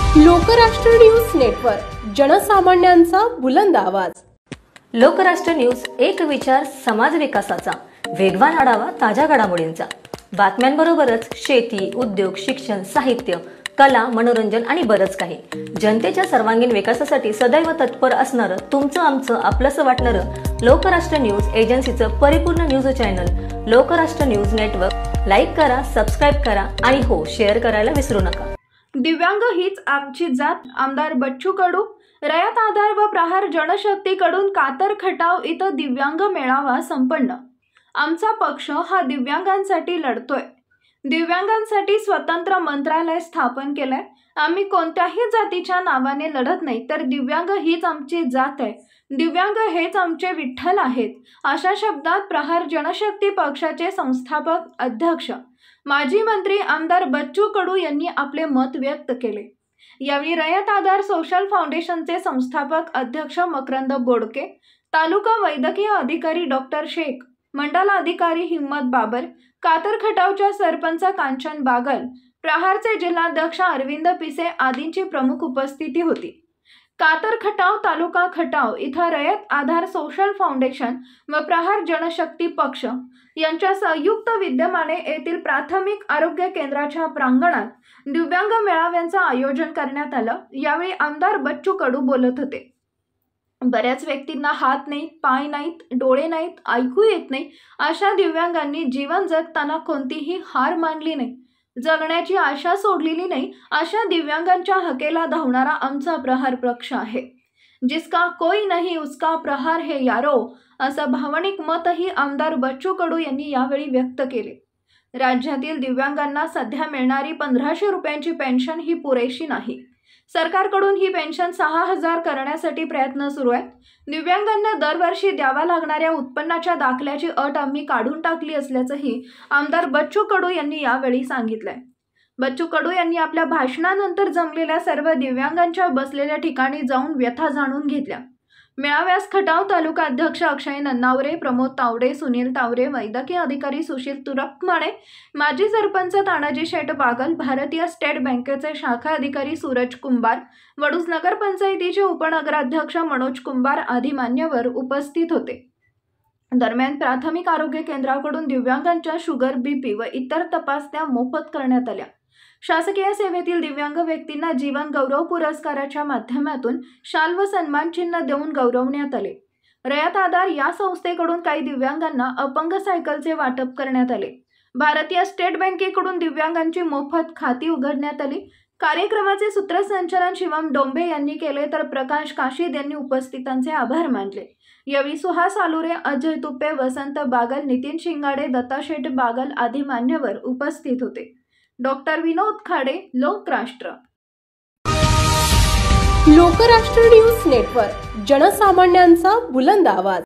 Lokrashtra news network, जनसामान्यांचा बुलंद आवाज। Lokrashtra news, एक विचार समाज विकासाचा, वेगवान आढावा ताज्या घडामोडींचा, बातम्यांबरोबरच शेती, उद्योग, शिक्षण, साहित्य, कला, मनोरंजन आणि बरंच काही। जनतेच्या सर्वांगीण विकासासाठी सदैव तत्पर असणारं, तुमचं आमचं आपलंसं वाटणारं लोकराष्ट्र न्यूज एजन्सीचं परिपूर्ण news channel Lokrashtra news network like करा, सबस्क्राईब करा आणि हो, शेअर करायला विसरू नका। दिव्यांग हीच आमची जात। आमदार बच्चू कडू। रयत आधार व प्रहार जनशक्तीकडून कातर खटाव इथं दिव्यांग मेळावा संपन्न। आमचा पक्ष हा दिव्यांगांसाठी लढतोय। दिव्यांगांसाठी स्वतंत्र मंत्रालय स्थापन केलंय। आम्ही कोणत्याही जातीच्या नावाने लढत नाही, तर दिव्यांग हीच आमची जात आहे। दिव्यांग हेच आमचे विठ्ठल आहेत, अशा शब्दात प्रहार जनशक्ती पक्षाचे संस्थापक अध्यक्ष माजी मंत्री आमदार बच्चू कडू यांनी आपले मत व्यक्त केले। यावेळी रयत आधार सोशल फाउंडेशनचे संस्थापक अध्यक्ष मकरंद बोडके, तालुका वैद्यकीय अधिकारी डॉक्टर शेख, मंडल अधिकारी हिम्मत बाबर, कातर खटावच्या सरपंच कांचन बागल, प्रहारचे जिल्हाध्यक्ष अरविंद पिसे आदींची प्रमुख उपस्थिती होती। कातर खटाव तालुका खटाव इथं रयत आधार सोशल फाउंडेशन व प्रहार जनशक्ती पक्ष यांच्या संयुक्त विद्यमाने येथील प्राथमिक आरोग्य केंद्राच्या प्रांगणात दिव्यांग मेळाव्यांचं आयोजन करण्यात आलं। यावेळी आमदार बच्चू कडू बोलत होते। बऱ्याच व्यक्तींना हात नाहीत, पाय नाहीत, डोळे नाहीत, ऐकू येत नाही, अशा दिव्यांगांनी जीवन जगताना कोणतीही हार मानली नाही, जगण्याची आशा सोडलेली नाही, अशा दिव्यांगांच्या हकेला धावणारा आमचा प्रहार पक्ष आहे। जिसका कोई नहीं उसका प्रहार है यारो, असं भावनिक मतही आमदार बच्चू कडू यांनी यावेळी व्यक्त केले। राज्यातील दिव्यांगांना सध्या मिळणारी 1500 रुपयांची पेन्शन ही पुरेशी नाही। सरकारकडून ही पेन्शन 6000 करण्यासाठी प्रयत्न सुरू आहेत। दिव्यांगांना दरवर्षी द्यावा लागणाऱ्या उत्पन्नाच्या दाखल्याची अट आम्ही काढून टाकली असल्याचंही आमदार बच्चू कडू यांनी यावेळी सांगितलंय। बच्चू कडू यांनी आपल्या भाषणानंतर जमलेल्या सर्व दिव्यांगांच्या बसलेल्या ठिकाणी जाऊन व्यथा जाणून घेतल्या। मेळाव्यास खटाव तालुका अध्यक्ष अक्षय नन्नावरे, प्रमोद तावडे, सुनील तावरे, वैद्यकीय अधिकारी सुशील तुरकमाने, माजी सरपंच तानाजी शेठ बागल, भारतीय स्टेट बँकेचे शाखा अधिकारी सूरज कुंभार, वडूज नगर पंचायतीचे उपनगराध्यक्ष मनोज कुंभार आदी मान्यवर उपस्थित होते। दरम्यान प्राथमिक आरोग्य केंद्राकडून दिव्यांगांच्या शुगर, बीपी व इतर तपासण्या मोफत करण्यात आल्या। शासकीय सेवेतील दिव्यांग व्यक्तींना जीवन गौरव पुरस्काराच्या माध्यमातून शाल व सन्मान चिन्ह देऊन गौरवण्यात आले। रयत आधार या संस्थेकडून काही दिव्यांगांना अपंग सायकलचे वाटप करण्यात आले। भारतीय स्टेट बँकेकडून दिव्यांगांची मोफत खाती उघडण्यात आली। कार्यक्रमाचे सूत्रसंचालन शिवम डोंबे यांनी केले, तर प्रकाश काशीद यांनी उपस्थितांचे आभार मानले। यावेळी सुहास आलुरे, अजय तुपे, वसंत बागल, नितीन शिंगाडे, दत्ता शेठ बागल आदी मान्यवर उपस्थित होते। डॉक्टर विनोद खाडे, लोकराष्ट्र। लोकराष्ट्र न्यूज नेटवर्क, जनसामान्यांचा बुलंद आवाज।